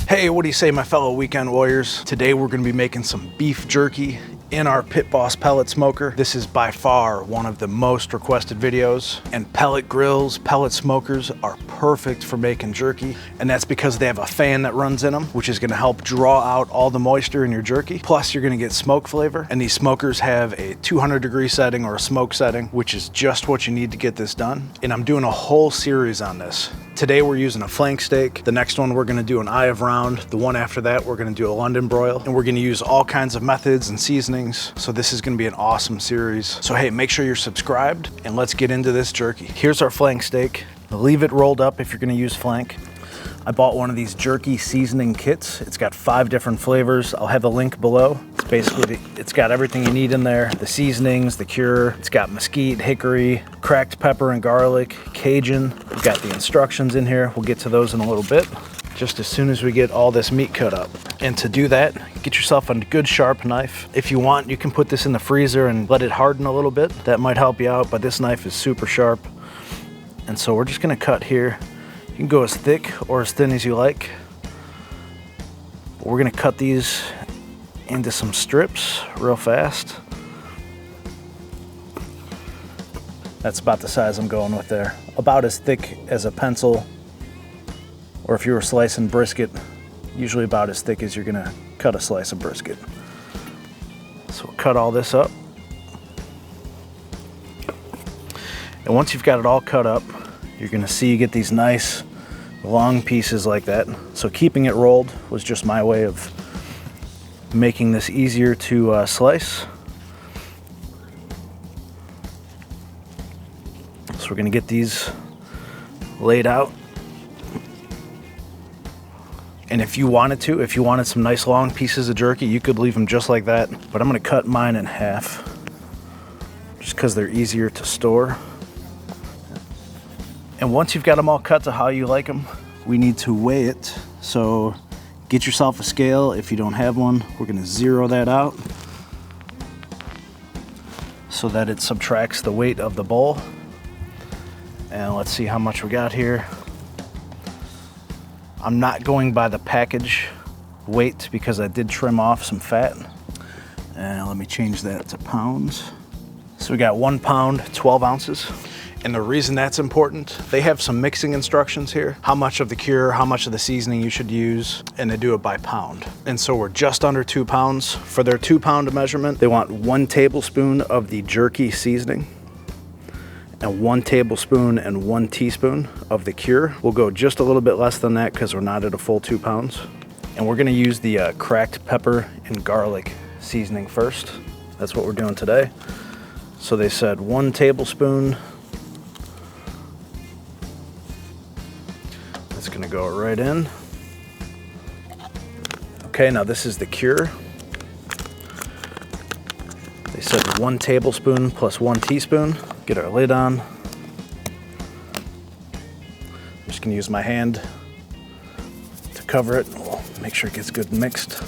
Hey, what do you say, my fellow weekend warriors? Today we're gonna be making some beef jerky in our Pit Boss pellet smoker. This is by far one of the most requested videos, and pellet grills, pellet smokers are perfect for making jerky, and that's because they have a fan that runs in them, which is gonna help draw out all the moisture in your jerky. Plus you're gonna get smoke flavor, and these smokers have a 200-degree setting or a smoke setting, which is just what you need to get this done. And I'm doing a whole series on this. Today we're using a flank steak. The next one we're gonna do an eye of round. The one after that we're gonna do a London broil, and we're gonna use all kinds of methods and seasonings. So this is gonna be an awesome series. So hey, make sure you're subscribed and let's get into this jerky. Here's our flank steak. Leave it rolled up if you're gonna use flank. I bought one of these jerky seasoning kits. It's got 5 different flavors. I'll have a link below. It's basically, it's got everything you need in there. The seasonings, the cure. It's got mesquite, hickory, cracked pepper and garlic, Cajun. We've got the instructions in here. We'll get to those in a little bit, just as soon as we get all this meat cut up. And to do that, get yourself a good sharp knife. If you want, you can put this in the freezer and let it harden a little bit. That might help you out, but this knife is super sharp. And so we're just gonna cut here. You can go as thick or as thin as you like. We're gonna cut these into some strips real fast. That's about the size I'm going with there. About as thick as a pencil, or if you were slicing brisket, usually about as thick as you're gonna cut a slice of brisket. So we'll cut all this up. And once you've got it all cut up, you're gonna see you get these nice long pieces like that. So keeping it rolled was just my way of making this easier to slice. So we're gonna get these laid out. And if you wanted some nice long pieces of jerky, you could leave them just like that. But I'm gonna cut mine in half just because they're easier to store. And once you've got them all cut to how you like them, we need to weigh it. So get yourself a scale. If you don't have one, we're gonna zero that out so that it subtracts the weight of the bowl. And let's see how much we got here. I'm not going by the package weight because I did trim off some fat. And let me change that to pounds. So we got 1 pound, 12 ounces. And the reason that's important, they have some mixing instructions here. How much of the cure, how much of the seasoning you should use, and they do it by pound. And so we're just under 2 pounds. For their 2 pound measurement, they want 1 tablespoon of the jerky seasoning, and 1 tablespoon and 1 teaspoon of the cure. We'll go just a little bit less than that because we're not at a full 2 pounds. And we're gonna use the cracked pepper and garlic seasoning first. That's what we're doing today. So they said 1 tablespoon. It's gonna go right in. Okay, now this is the cure. They said 1 tablespoon plus 1 teaspoon. Get our lid on. I'm just gonna use my hand to cover it. We'll make sure it gets good mixed.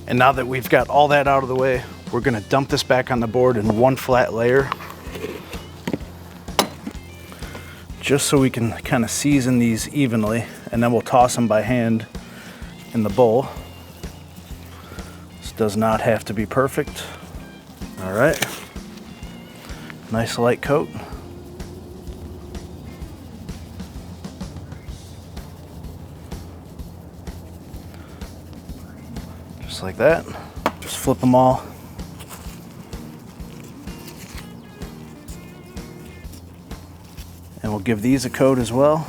And now that we've got all that out of the way, we're gonna dump this back on the board in 1 flat layer, just so we can kind of season these evenly, and then we'll toss them by hand in the bowl. This does not have to be perfect. All right, nice light coat. Just like that. Just flip them all. And we'll give these a coat as well.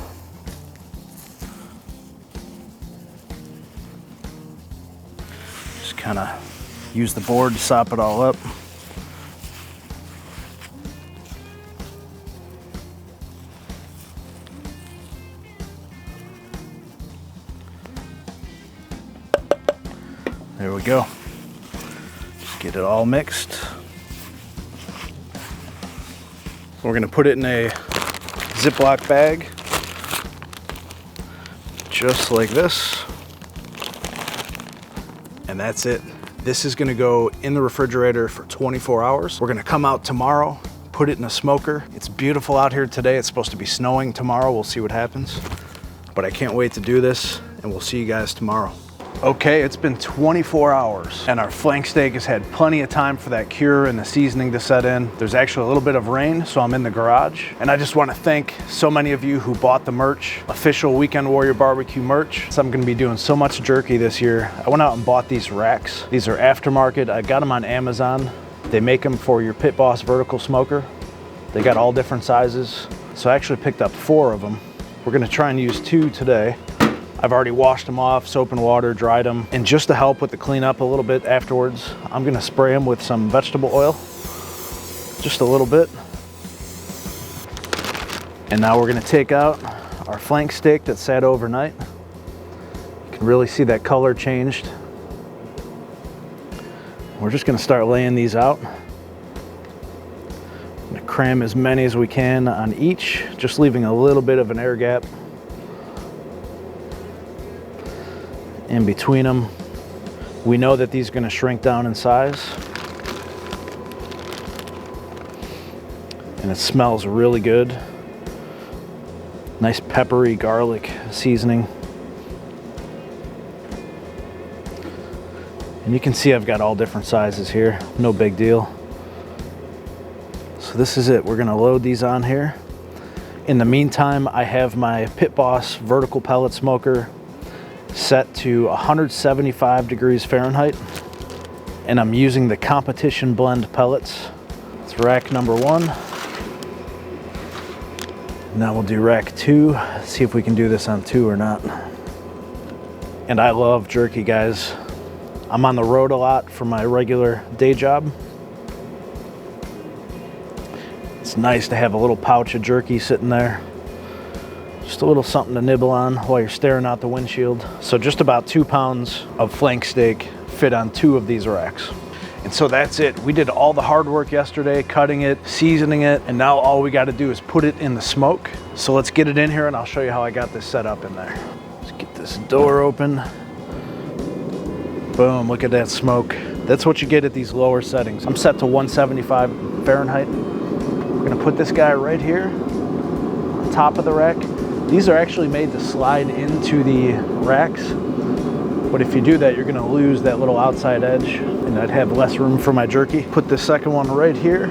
Just kind of use the board to sop it all up. There we go. Just get it all mixed. We're gonna put it in a Ziploc bag, just like this. And that's it. This is gonna go in the refrigerator for 24 hours. We're gonna come out tomorrow, put it in a smoker. It's beautiful out here today. It's supposed to be snowing tomorrow. We'll see what happens. But I can't wait to do this, and we'll see you guys tomorrow. Okay, it's been 24 hours and our flank steak has had plenty of time for that cure and the seasoning to set in. There's actually a little bit of rain, so I'm in the garage. And I just want to thank so many of you who bought the merch, official Weekend Warrior Barbecue merch. So I'm going to be doing so much jerky this year. I went out and bought these racks. These are aftermarket. I got them on Amazon. They make them for your Pit Boss vertical smoker. They got all different sizes. So I actually picked up 4 of them. We're going to try and use 2 today. I've already washed them off, soap and water, dried them. And just to help with the cleanup a little bit afterwards, I'm gonna spray them with some vegetable oil, just a little bit. And now we're gonna take out our flank steak that sat overnight. You can really see that color changed. We're just gonna start laying these out. I'm gonna cram as many as we can on each, just leaving a little bit of an air gap in between them. We know that these are going to shrink down in size. And it smells really good. Nice peppery garlic seasoning. And you can see I've got all different sizes here. No big deal. So this is it. We're going to load these on here. In the meantime, I have my Pit Boss vertical pellet smoker set to 175 degrees Fahrenheit, and I'm using the competition blend pellets. It's rack number 1. Now we'll do rack 2, see if we can do this on 2 or not. And I love jerky, guys. I'm on the road a lot for my regular day job. It's nice to have a little pouch of jerky sitting there. Just a little something to nibble on while you're staring out the windshield. So just about 2 pounds of flank steak fit on 2 of these racks. And so that's it. We did all the hard work yesterday, cutting it, seasoning it, and now all we got to do is put it in the smoke. So let's get it in here and I'll show you how I got this set up in there. Let's get this door open. Boom, look at that smoke. That's what you get at these lower settings. I'm set to 175 Fahrenheit. We're gonna put this guy right here on top of the rack. These are actually made to slide into the racks, but if you do that, you're gonna lose that little outside edge, and I'd have less room for my jerky. Put the second one right here.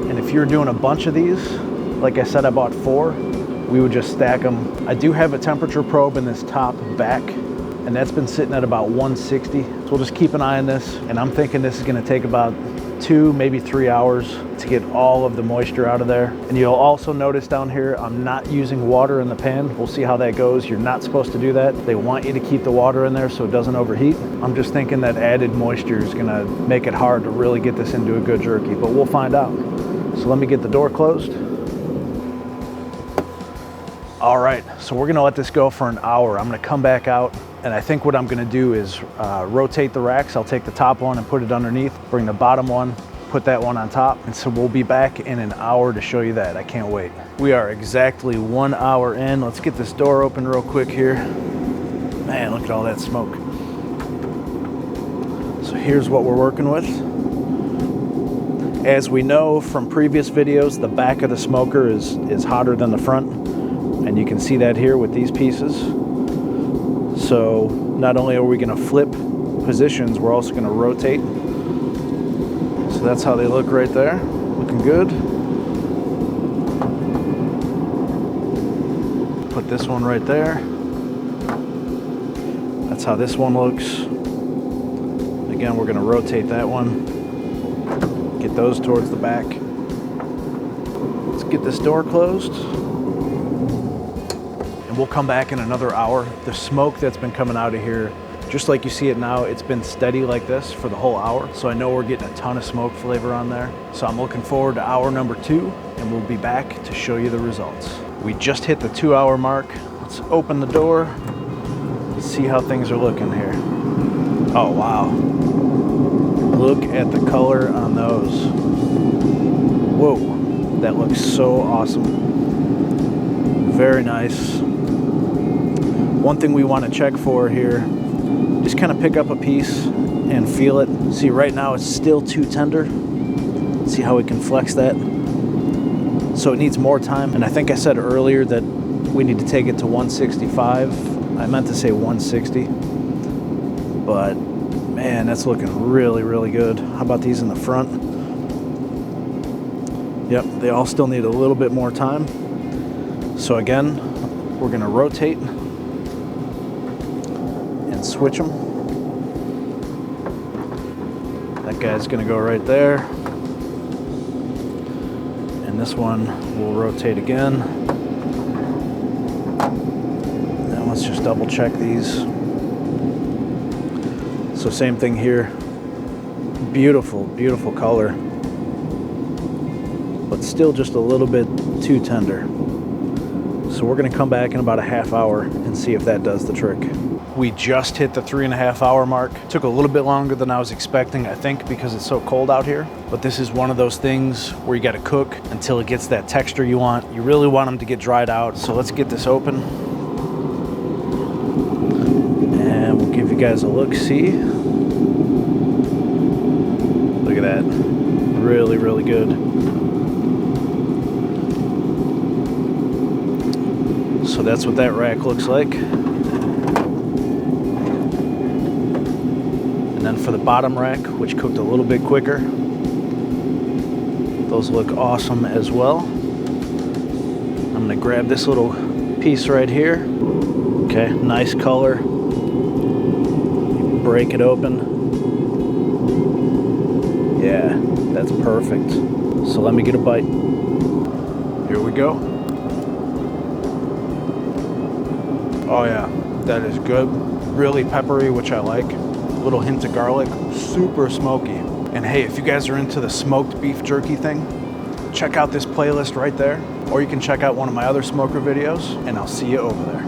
And if you're doing a bunch of these, like I said, I bought 4, we would just stack them. I do have a temperature probe in this top back, and that's been sitting at about 160. So we'll just keep an eye on this, and I'm thinking this is gonna take about 2, maybe 3 hours to get all of the moisture out of there. And you'll also notice down here, I'm not using water in the pan. We'll see how that goes. You're not supposed to do that. They want you to keep the water in there so it doesn't overheat. I'm just thinking that added moisture is gonna make it hard to really get this into a good jerky, but we'll find out. So let me get the door closed. All right, so we're gonna let this go for an hour. I'm gonna come back out, and I think what I'm gonna do is rotate the racks. I'll take the top one and put it underneath, bring the bottom one, put that one on top. And so we'll be back in an hour to show you that. I can't wait. We are exactly 1 hour in. Let's get this door open real quick here. Man, look at all that smoke. So here's what we're working with. As we know from previous videos, the back of the smoker is hotter than the front. And you can see that here with these pieces. So not only are we gonna flip positions, we're also gonna rotate. So that's how they look right there, looking good. Put this one right there. That's how this one looks. Again, we're gonna rotate that one. Get those towards the back. Let's get this door closed. We'll come back in another hour. The smoke that's been coming out of here, just like you see it now, it's been steady like this for the whole hour. So I know we're getting a ton of smoke flavor on there. So I'm looking forward to hour number 2, and we'll be back to show you the results. We just hit the 2-hour mark. Let's open the door, see how things are looking here. Oh, wow. Look at the color on those. Whoa, that looks so awesome. Very nice. One thing we want to check for here, just kind of pick up a piece and feel it. See, right now it's still too tender. See how we can flex that. So it needs more time, and I think I said earlier that we need to take it to 165. I meant to say 160, but man, that's looking really, really good. How about these in the front? Yep, they all still need a little bit more time. So again, we're gonna rotate and switch them. That guy's gonna go right there. And this one will rotate again. Now let's just double check these. So same thing here. Beautiful, beautiful color, but still just a little bit too tender. So we're gonna come back in about a half hour and see if that does the trick. We just hit the 3.5 hour mark. Took a little bit longer than I was expecting, I think because it's so cold out here. But this is one of those things where you gotta cook until it gets that texture you want. You really want them to get dried out. So let's get this open. And we'll give you guys a look-see. Look at that. Really, really good. So that's what that rack looks like. And then for the bottom rack, which cooked a little bit quicker, those look awesome as well. I'm gonna grab this little piece right here. Okay, nice color. Break it open. Yeah, that's perfect. So let me get a bite. Here we go. Oh yeah, that is good. Really peppery, which I like. Little hint of garlic, super smoky. And hey, if you guys are into the smoked beef jerky thing, check out this playlist right there. Or you can check out one of my other smoker videos, and I'll see you over there.